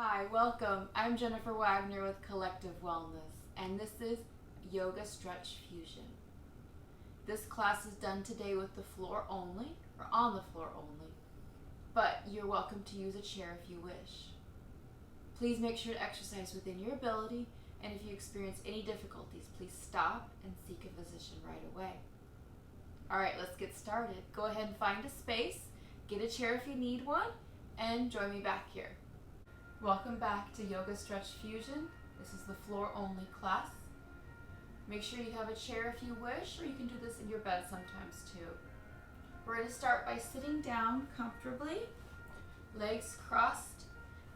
Hi, welcome. I'm Jennifer Wagner with Collective Wellness, and this is Yoga Stretch Fusion. This class is done today with the floor only, or on the floor only, but you're welcome to use a chair if you wish. Please make sure to exercise within your ability, and if you experience any difficulties, please stop and seek a physician right away. All right, let's get started. Go ahead and find a space, get a chair if you need one, and join me back here. Welcome back to Yoga Stretch Fusion. This is the floor only class. Make sure you have a chair if you wish, or you can do this in your bed sometimes too. We're going to start by sitting down comfortably, legs crossed.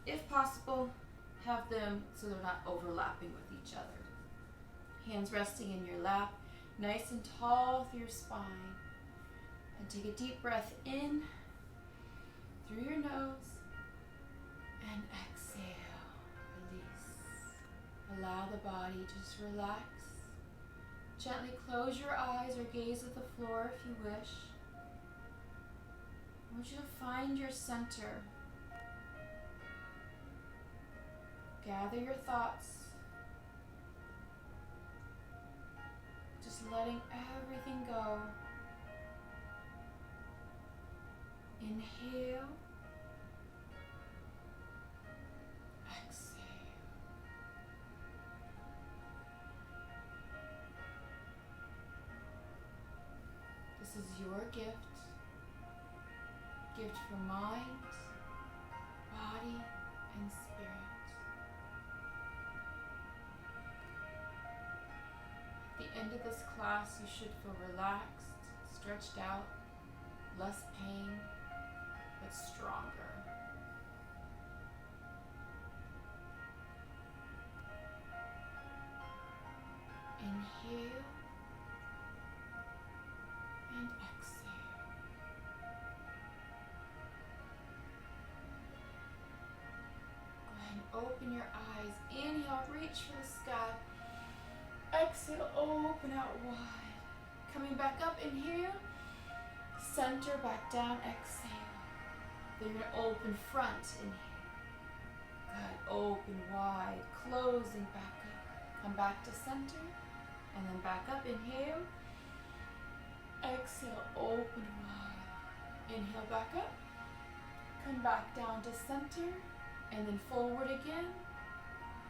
If possible, have them so they're not overlapping with each other. Hands resting in your lap, nice and tall through your spine. And take a deep breath in through your nose and exhale, release. Allow the body to just relax. Gently close your eyes or gaze at the floor if you wish. I want you to find your center. Gather your thoughts. Just letting everything go. Inhale. Exhale. This is your gift. Gift for mind, body, and spirit. At the end of this class, you should feel relaxed, stretched out, less pain, but stronger. Inhale and exhale. Go ahead and open your eyes. Inhale, reach for the sky. Exhale, open out wide. Coming back up, inhale. Center back down, exhale. Then you're going to open front, inhale. Good, open wide, closing back up. Come back to center, and then back up, inhale. Exhale, open wide. Inhale, back up. Come back down to center, and then forward again.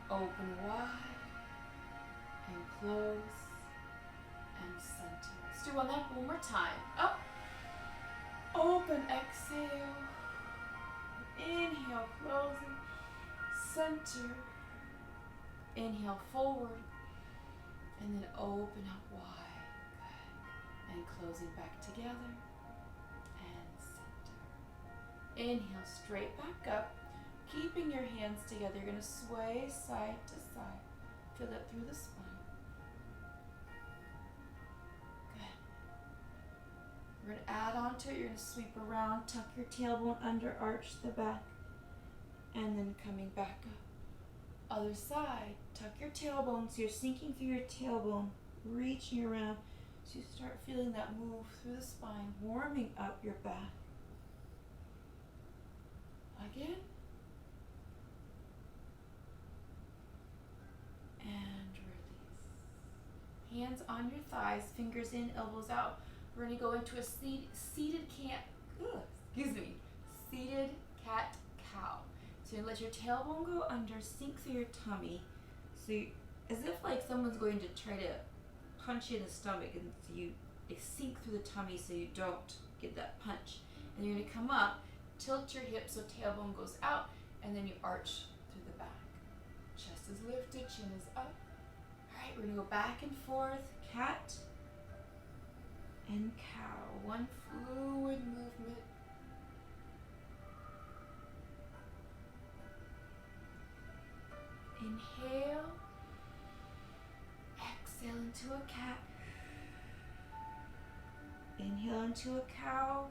Open wide, and close, and center. Let's do that one more time. Up, open, exhale. Inhale, closing, center. Inhale, forward, and then open up wide. Good. And closing back together, and center. Inhale, straight back up. Keeping your hands together, you're going to sway side to side. Feel that through the spine. Good. We're going to add on to it. You're going to sweep around, tuck your tailbone under, arch the back, and then coming back up. Other side, tuck your tailbone so you're sinking through your tailbone, reaching around so you start feeling that move through the spine, warming up your back. Again. And release. Hands on your thighs, fingers in, elbows out. We're going to go into a seated cat-cow. So you let your tailbone go under, sink through your tummy. So you, as if like someone's going to try to punch you in the stomach, and so you sink through the tummy so you don't get that punch. And you're going to come up, tilt your hips so tailbone goes out, and then you arch through the back. Chest is lifted, chin is up. All right, we're going to go back and forth, cat and cow. One fluid movement. Inhale. Exhale into a cat. Inhale into a cow.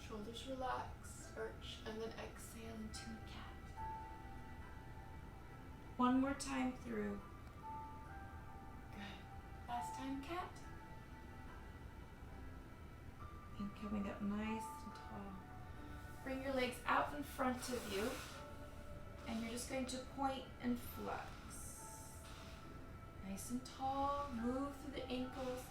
Shoulders relax, arch, and then exhale into a cat. One more time through. Good. Last time, cat. And coming up nice and tall. Bring your legs out in front of you. going to point and flex. Nice and tall, move through the ankles.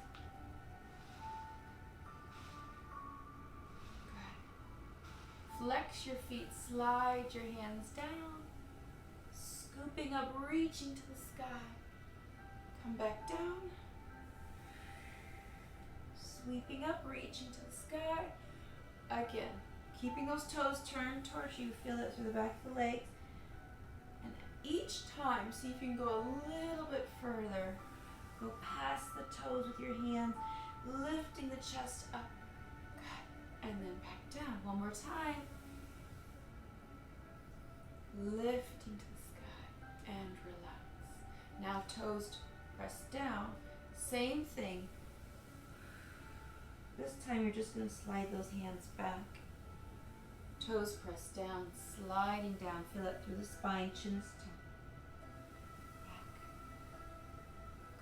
Good. Flex your feet, slide your hands down. Scooping up, reaching to the sky. Come back down. Sweeping up, reaching to the sky. Again, keeping those toes turned towards you. Feel it through the back of the legs. And each time, see if you can go a little bit further. Go past the toes with your hands, lifting the chest up. Good. And then back down. One more time. Lifting to the sky and relax. Now toes press down. Same thing. This time you're just going to slide those hands back. Toes press down, sliding down. Feel it through the spine, chin to back.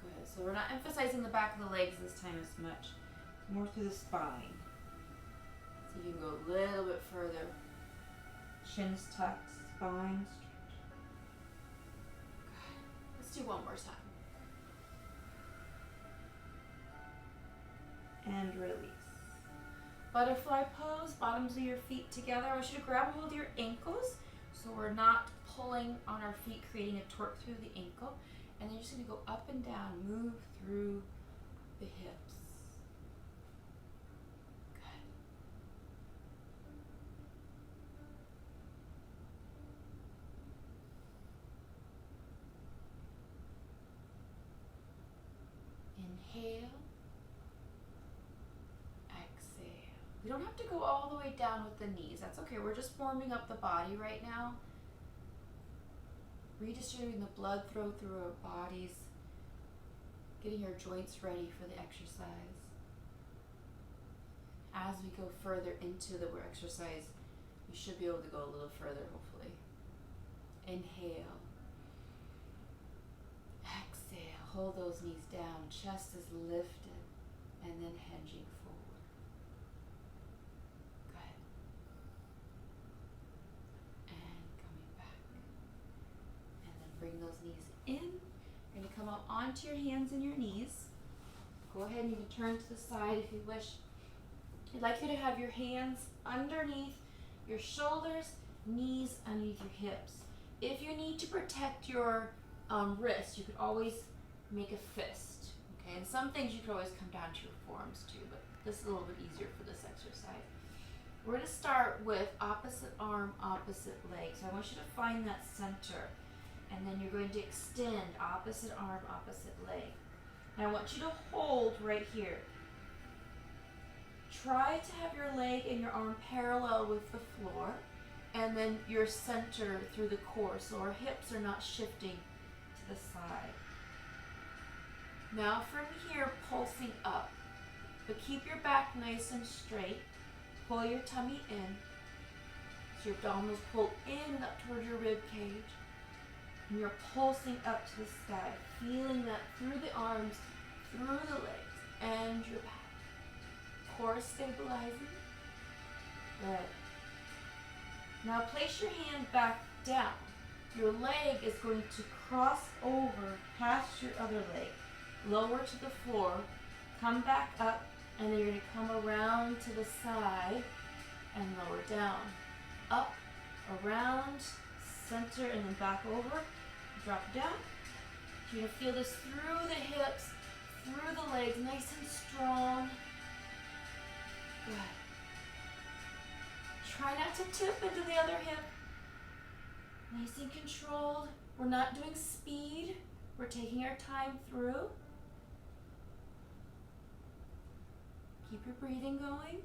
Good. So we're not emphasizing the back of the legs this time as much. More through the spine. So you can go a little bit further. Chin's tucked, spine stretch. Good. Let's do one more time. And release. Butterfly pose, bottoms of your feet together. I want you to grab a hold of your ankles so we're not pulling on our feet, creating a torque through the ankle. And then you're just going to go up and down, move through the hips. Good. Inhale. We don't have to go all the way down with the knees. That's okay. We're just warming up the body right now. Redistributing the blood flow through our bodies. Getting our joints ready for the exercise. As we go further into the exercise, you should be able to go a little further, hopefully. Inhale. Exhale. Hold those knees down. Chest is lifted. And then hinging forward. Bring those knees in. You're going to come up onto your hands and your knees. Go ahead and you can turn to the side if you wish. I'd like you to have your hands underneath your shoulders, knees underneath your hips. If you need to protect your wrist, you could always make a fist. Okay, and some things you could always come down to your forearms too, but this is a little bit easier for this exercise. We're going to start with opposite arm, opposite leg. So I want you to find that center. And then you're going to extend opposite arm, opposite leg. Now I want you to hold right here. Try to have your leg and your arm parallel with the floor, and then your center through the core, so our hips are not shifting to the side. Now from here, pulsing up, but keep your back nice and straight. Pull your tummy in, so your abdominals pull in up towards your rib cage. And you're pulsing up to the sky, feeling that through the arms, through the legs, and your back. Core stabilizing. Good. Now place your hand back down. Your leg is going to cross over past your other leg, lower to the floor, come back up, and then you're going to come around to the side and lower down. Up, around, center, and then back over. Drop down. You're going to feel this through the hips, through the legs, nice and strong. Good. Try not to tip into the other hip. Nice and controlled. We're not doing speed. We're taking our time through. Keep your breathing going.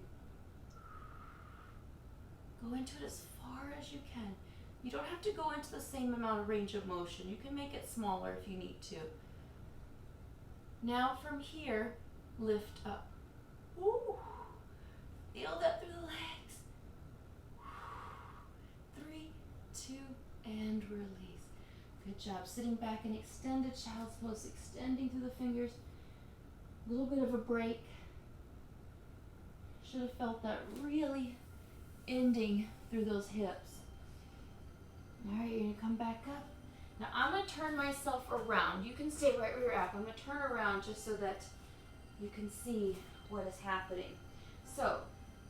Go into it as far as you can. You don't have to go into the same amount of range of motion. You can make it smaller if you need to. Now from here, lift up. Woo. Feel that through the legs. 3, 2, and release. Good job. Sitting back in extended child's pose, extending through the fingers. A little bit of a break. Should have felt that really ending through those hips. All right, you're going to come back up. Now I'm going to turn myself around. You can stay right where you're at. I'm going to turn around just so that you can see what is happening. So,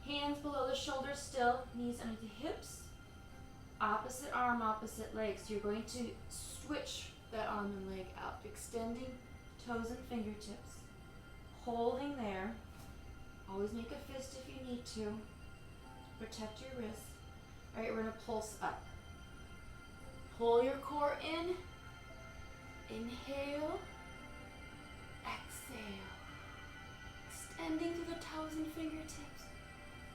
hands below the shoulders still, knees under the hips, opposite arm, opposite leg. So you're going to switch that arm and leg out, extending toes and fingertips, holding there. Always make a fist if you need to. Protect your wrist. All right, we're going to pulse up. Pull your core in. Inhale. Exhale. Extending through the toes and fingertips.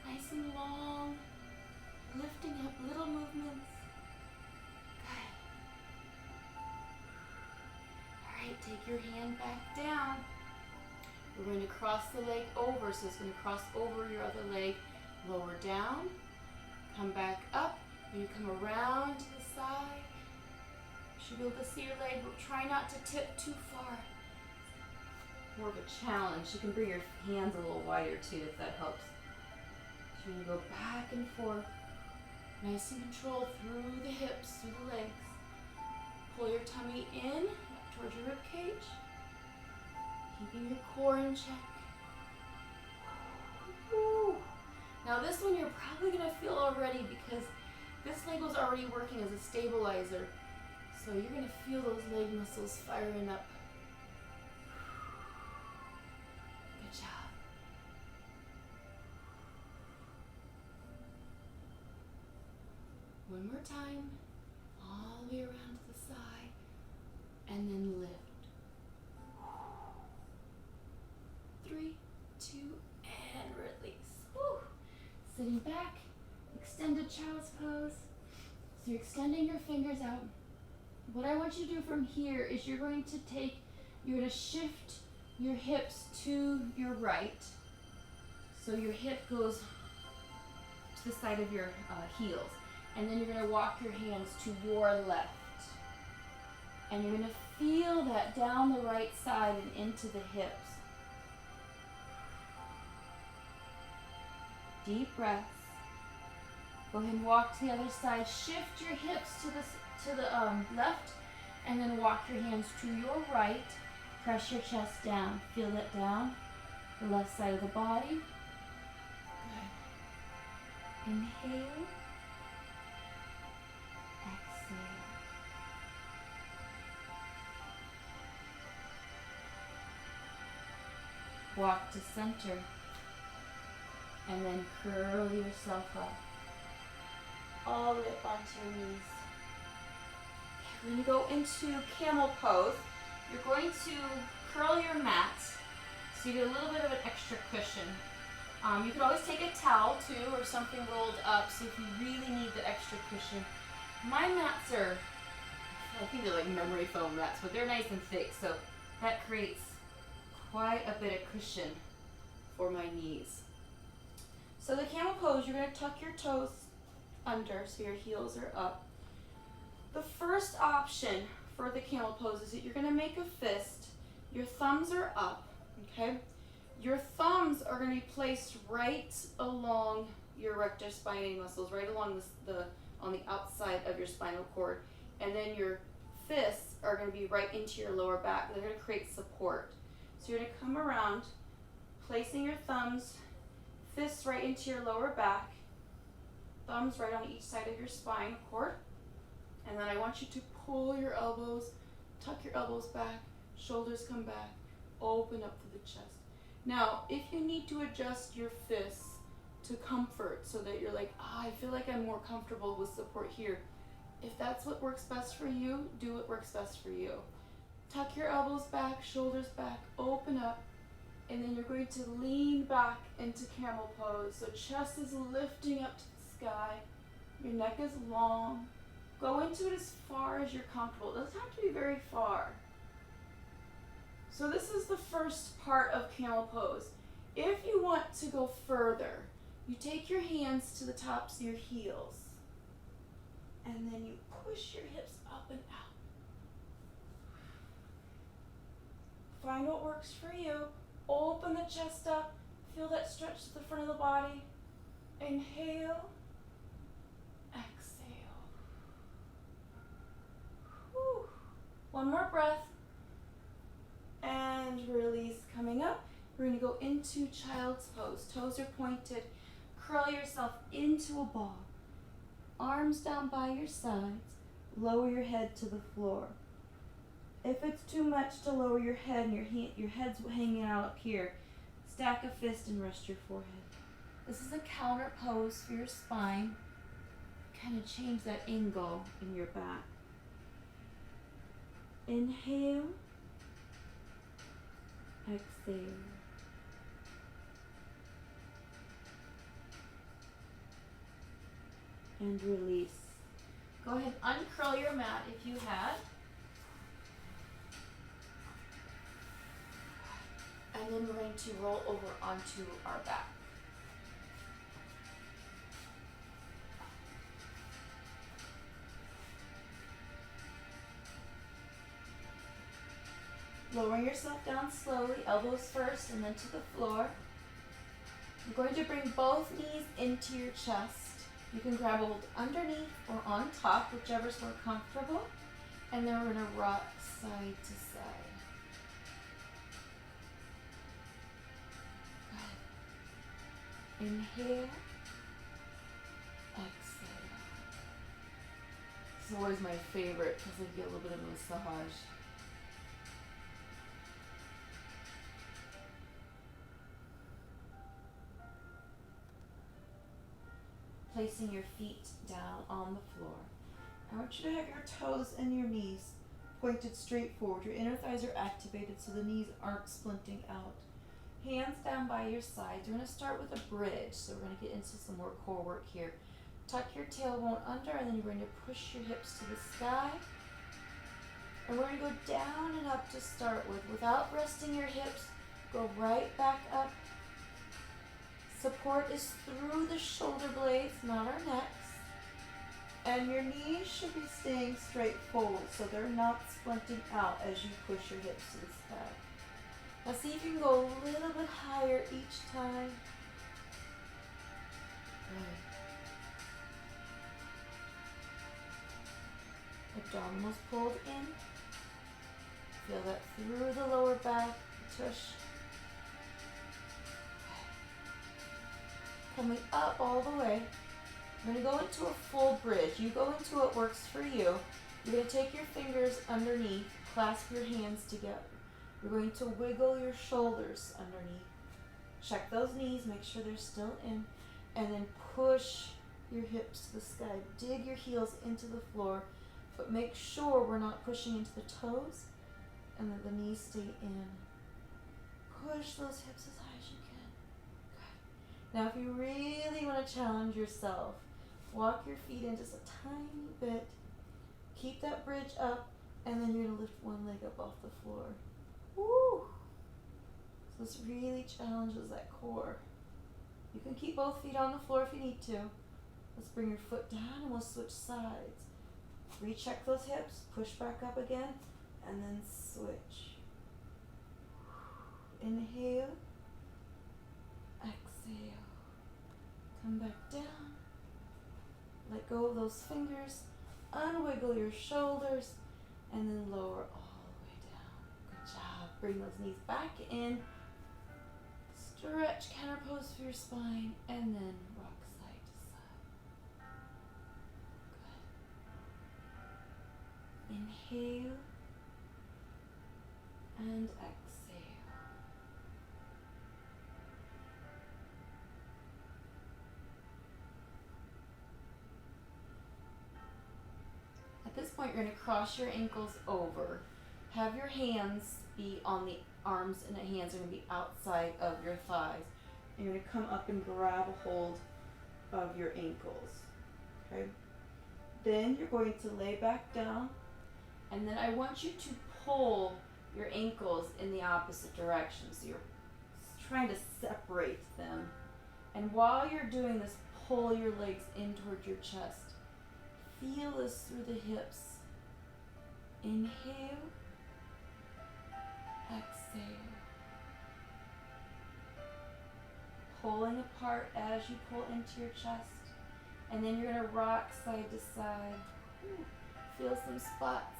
Nice and long. Lifting up, little movements. Good. All right, take your hand back down. We're going to cross the leg over, so it's going to cross over your other leg. Lower down, come back up, and you come around to the side. You should be able to see your leg, but try not to tip too far. More of a challenge. You can bring your hands a little wider too if that helps. So you're going to go back and forth, nice and controlled through the hips, through the legs. Pull your tummy in, up towards your rib cage, keeping your core in check. Woo. Now this one you're probably going to feel already because this leg was already working as a stabilizer. So you're going to feel those leg muscles firing up. Good job. One more time, all the way around to the side, and then lift. 3, 2, and release. Woo. Sitting back, extended child's pose. So you're extending your fingers out. What I want you to do from here is you're going to shift your hips to your right. So your hip goes to the side of your heels. And then you're going to walk your hands to your left. And you're going to feel that down the right side and into the hips. Deep breaths. Go ahead and walk to the other side. Shift your hips to the left, and then walk your hands to your right. Press your chest down. Feel that down the left side of the body. Good. Inhale. Exhale. Walk to center. And then curl yourself up. All the way up onto your knees. Okay, when you go into camel pose, you're going to curl your mat so you get a little bit of an extra cushion. You can always take a towel too or something rolled up so if you really need the extra cushion. My mats are, I think they're like memory foam mats, but they're nice and thick, so that creates quite a bit of cushion for my knees. So the camel pose, you're going to tuck your toes under so your heels are up. The first option for the camel pose is that you're going to make a fist. Your thumbs are up, okay? Your thumbs are going to be placed right along your rectus spinae muscles, right along on the outside of your spinal cord. And then your fists are going to be right into your lower back. They're going to create support. So you're going to come around, placing your thumbs, fists right into your lower back, thumbs right on each side of your spine cord. And then I want you to pull your elbows, tuck your elbows back, shoulders come back, open up to the chest. Now, if you need to adjust your fists to comfort so that you're like, I feel like I'm more comfortable with support here. If that's what works best for you, do what works best for you. Tuck your elbows back, shoulders back, open up, and then you're going to lean back into camel pose. So chest is lifting up to the sky, your neck is long. Go into it as far as you're comfortable. It doesn't have to be very far. So this is the first part of camel pose. If you want to go further, you take your hands to the tops of your heels, and then you push your hips up and out. Find what works for you. Open the chest up. Feel that stretch to the front of the body. Inhale. Exhale. One more breath. And release. Coming up, we're going to go into child's pose. Toes are pointed. Curl yourself into a ball. Arms down by your sides. Lower your head to the floor. If it's too much to lower your head and your head's hanging out up here, stack a fist and rest your forehead. This is a counter pose for your spine. Kind of change that angle in your back. Inhale. Exhale. And release. Go ahead, uncurl your mat if you had. And then we're going to roll over onto our back. Lowering yourself down slowly, elbows first and then to the floor. You're going to bring both knees into your chest. You can grab hold underneath or on top, whichever's more comfortable. And then we're going to rock side to side. Good. Inhale. Exhale. This is always my favorite because I get a little bit of a massage. Placing your feet down on the floor. I want you to have your toes and your knees pointed straight forward. Your inner thighs are activated so the knees aren't splinting out. Hands down by your sides. We're going to start with a bridge. So we're going to get into some more core work here. Tuck your tailbone under and then you're going to push your hips to the sky. And we're going to go down and up to start with. Without resting your hips, go right back up. Support is through the shoulder blades, not our necks. And your knees should be staying straight forward so they're not splinting out as you push your hips to the sky. Now see if you can go a little bit higher each time. Good. Abdominals pulled in. Feel that through the lower back, tush. Coming up all the way. I'm going to go into a full bridge. You go into what works for you. You're going to take your fingers underneath, clasp your hands together. You're going to wiggle your shoulders underneath. Check those knees, make sure they're still in, and then push your hips to the sky. Dig your heels into the floor, but make sure we're not pushing into the toes and that the knees stay in. Push those hips as high as you can. Now, if you really want to challenge yourself, walk your feet in just a tiny bit. Keep that bridge up, and then you're going to lift one leg up off the floor. Woo! So this really challenges that core. You can keep both feet on the floor if you need to. Let's bring your foot down, and we'll switch sides. Recheck those hips, push back up again, and then switch. Inhale. Exhale. Come back down. Let go of those fingers. Unwiggle your shoulders. And then lower all the way down. Good job. Bring those knees back in. Stretch, counter pose for your spine. And then rock side to side. Good. Inhale. And exhale. At this point, you're going to cross your ankles over. Have your hands be on the arms, and the hands are going to be outside of your thighs. And you're going to come up and grab a hold of your ankles. Okay? Then you're going to lay back down, and then I want you to pull your ankles in the opposite direction. So you're trying to separate them. And while you're doing this, pull your legs in towards your chest. Feel this through the hips. Inhale. Exhale. Pulling apart as you pull into your chest. And then you're going to rock side to side. Ooh, feel some spots.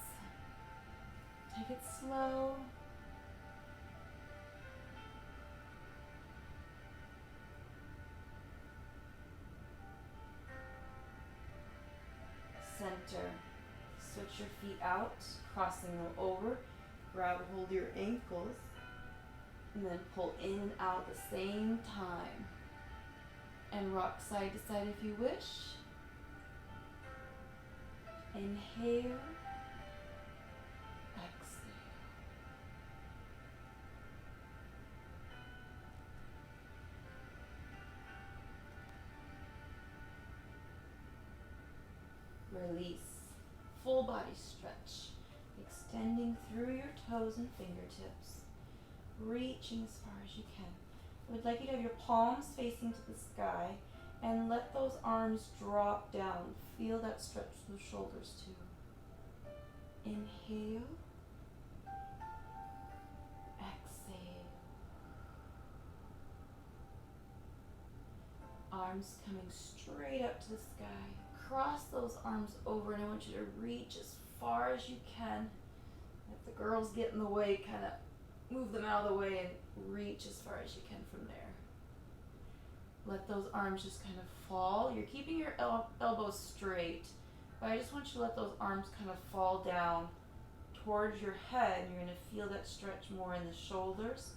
Take it slow. Center. Switch your feet out, crossing them over. Grab hold of your ankles. And then pull in and out at the same time. And rock side to side if you wish. Inhale. Exhale. Release. Full body stretch. Extending through your toes and fingertips. Reaching as far as you can. I would like you to have your palms facing to the sky and let those arms drop down. Feel that stretch through the shoulders too. Inhale. Exhale. Arms coming straight up to the sky. Cross those arms over and I want you to reach as far as you can. If the girls get in the way, kind of move them out of the way and reach as far as you can from there. Let those arms just kind of fall. You're keeping your elbows straight, but I just want you to let those arms kind of fall down towards your head. You're going to feel that stretch more in the shoulders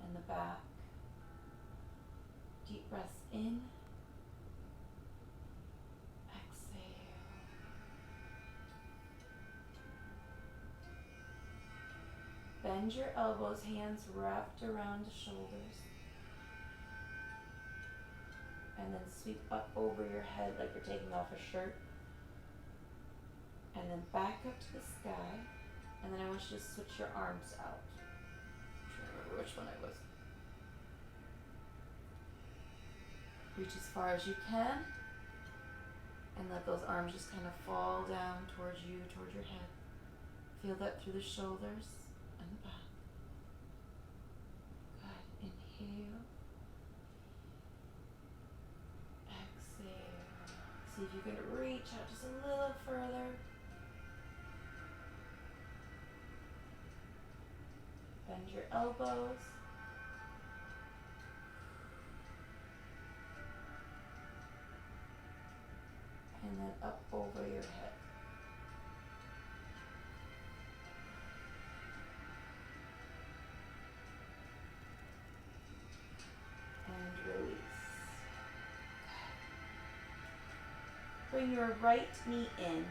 and the back. Deep breaths in. Exhale. Bend your elbows, hands wrapped around the shoulders. And then sweep up over your head like you're taking off a shirt. And then back up to the sky. And then I want you to switch your arms out. I'm trying to remember which one I was. Reach as far as you can. And let those arms just kind of fall down towards you, towards your head. Feel that through the shoulders and the back. Good. Inhale. See if you can reach out just a little further. Bend your elbows. And then up over your head. And release. Bring your right knee in.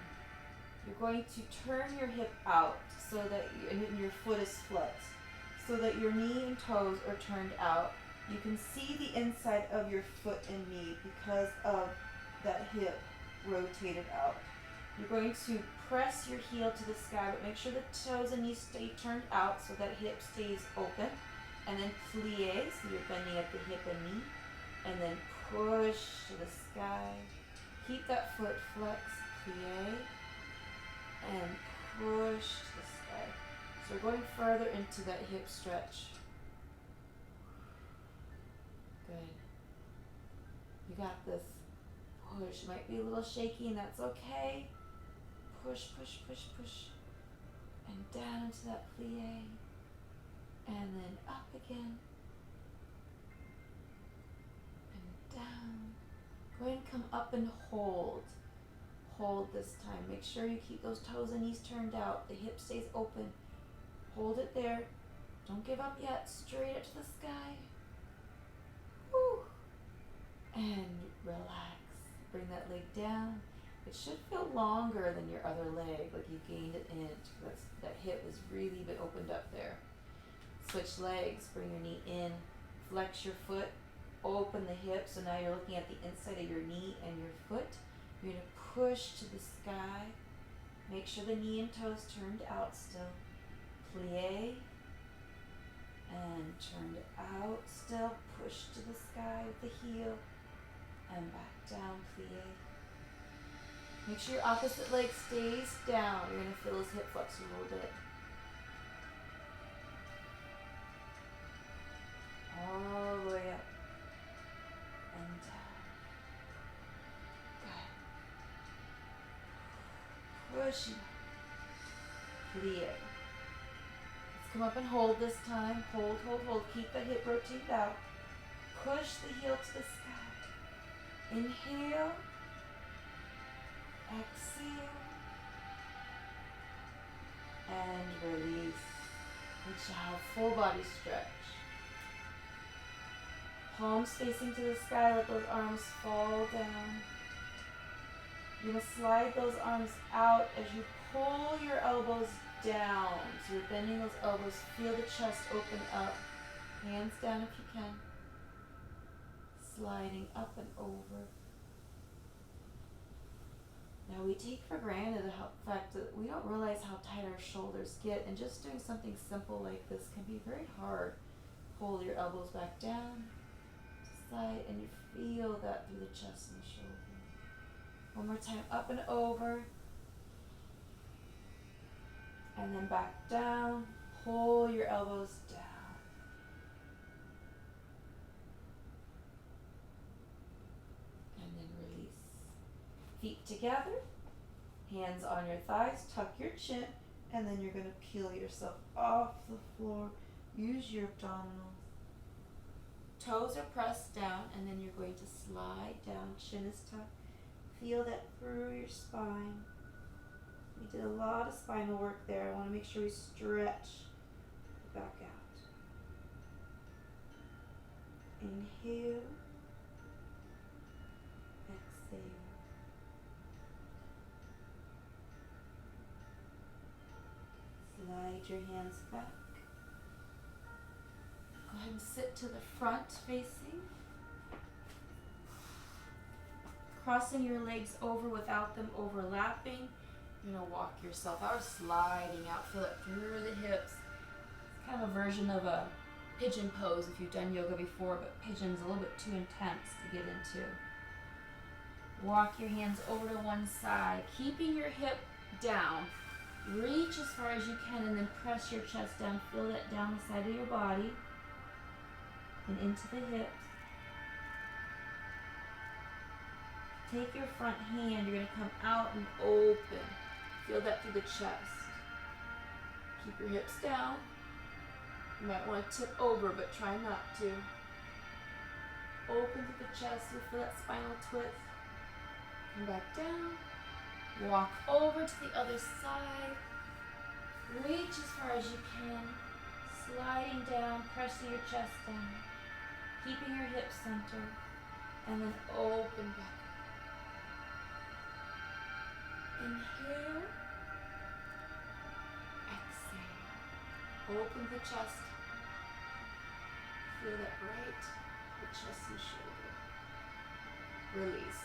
You're going to turn your hip out so that your foot is flexed, so that your knee and toes are turned out. You can see the inside of your foot and knee because of that hip rotated out. You're going to press your heel to the sky, but make sure the toes and knees stay turned out so that hip stays open. And then plie, so you're bending at the hip and knee. And then push to the sky. Keep that foot flexed, plie, and push to the sky. So we're going further into that hip stretch. Good. You got this. Push. Might be a little shaky, and that's okay. Push, push, push, push. And down into that plie. And then up again. And down. Go ahead and come up and hold. Hold this time. Make sure you keep those toes and knees turned out. The hip stays open. Hold it there. Don't give up yet. Straight up to the sky. Woo. And relax. Bring that leg down. It should feel longer than your other leg, like you gained an inch. That hip was really been opened up there. Switch legs. Bring your knee in. Flex your foot. Open the hip. So now you're looking at the inside of your knee and your foot. You're going to push to the sky. Make sure the knee and toes turned out still. Plie. And turned out still. Push to the sky with the heel. And back down, plie. Make sure your opposite leg stays down. You're going to feel his hip flex a little bit. All the way up. And down. Good. Pushing. Plie. Come up and hold this time. Hold, hold, hold. Keep the hip rotate out. Push the heel to the sky. Inhale. Exhale. And release. Reach out. Full body stretch. Palms facing to the sky. Let those arms fall down. You're going to slide those arms out as you pull your elbows down. So you're bending those elbows. Feel the chest open up. Hands down if you can. Sliding up and over. Now we take for granted the fact that we don't realize how tight our shoulders get, and just doing something simple like this can be very hard. Pull your elbows back down, side, and you feel that through the chest and the shoulder. One more time, up and over. And then back down. Pull your elbows down. And then release. Feet together. Hands on your thighs. Tuck your chin. And then you're going to peel yourself off the floor. Use your abdominals. Toes are pressed down. And then you're going to slide down. Chin is tucked. Feel that through your spine. We did a lot of spinal work there. I want to make sure we stretch the back out. Inhale. Exhale. Slide your hands back. Go ahead and sit to the front facing. Crossing your legs over without them overlapping. You're going to walk yourself out or sliding out. Feel it through the hips. It's kind of a version of a pigeon pose if you've done yoga before, but pigeon's a little bit too intense to get into. Walk your hands over to one side, keeping your hip down. Reach as far as you can and then press your chest down. Feel that down the side of your body and into the hips. Take your front hand, you're going to come out and open. Feel that through the chest. Keep your hips down. You might want to tip over, but try not to. Open through the chest, you'll feel that spinal twist. Come back down. Walk over to the other side. Reach as far as you can. Sliding down, pressing your chest down. Keeping your hips centered. And then open back. Inhale. Exhale. Open the chest. Feel that right, the chest and shoulder. Release.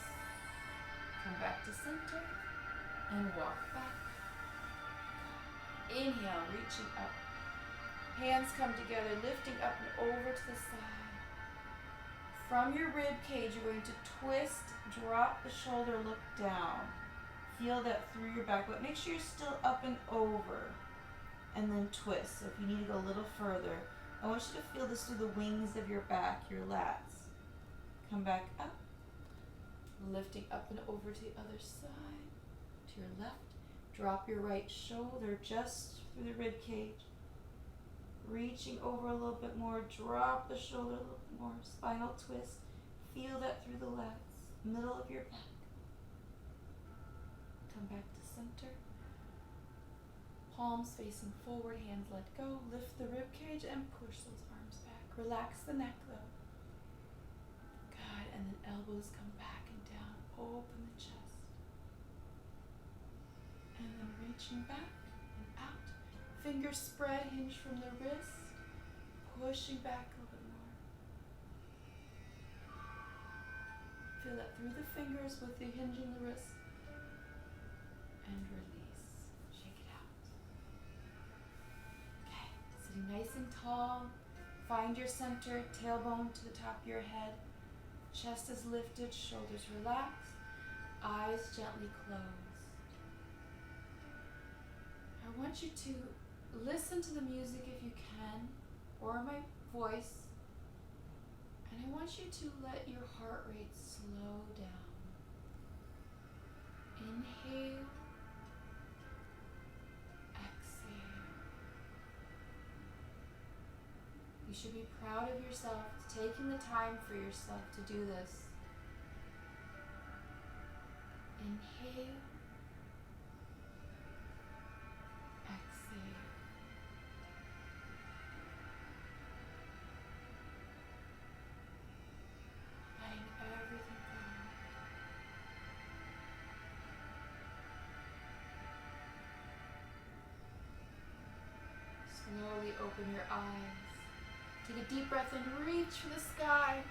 Come back to center and walk back. Inhale, reaching up. Hands come together, lifting up and over to the side. From your rib cage, you're going to twist, drop the shoulder, look down. Feel that through your back, but make sure you're still up and over. And then twist. So if you need to go a little further, I want you to feel this through the wings of your back, your lats. Come back up. Lifting up and over to the other side. To your left. Drop your right shoulder just through the rib cage. Reaching over a little bit more. Drop the shoulder a little bit more. Spinal twist. Feel that through the lats. Middle of your back. Come back to center. Palms facing forward, hands let go. Lift the rib cage and push those arms back. Relax the neck though. Good, and then elbows come back and down. Open the chest. And then reaching back and out. Fingers spread, hinge from the wrist. Pushing back a little bit more. Feel that through the fingers with the hinge in the wrist. And release. Shake it out. Okay, sitting nice and tall. Find your center, tailbone to the top of your head. Chest is lifted, shoulders relaxed, eyes gently closed. I want you to listen to the music if you can, or my voice. And I want you to let your heart rate slow down. Inhale. Exhale. You should be proud of yourself, taking the time for yourself to do this. Inhale. Exhale. Letting everything go. Slowly open your eyes. Take a deep breath and reach for the sky.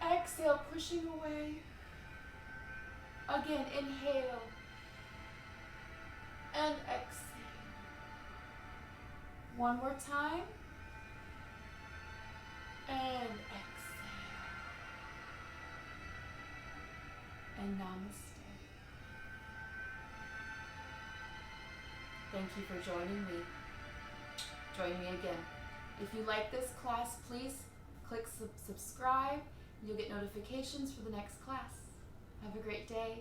Exhale, pushing away. Again, inhale. And exhale. One more time. And exhale. And namaste. Thank you for joining me. Join me again. If you like this class, please click subscribe. You'll get notifications for the next class. Have a great day.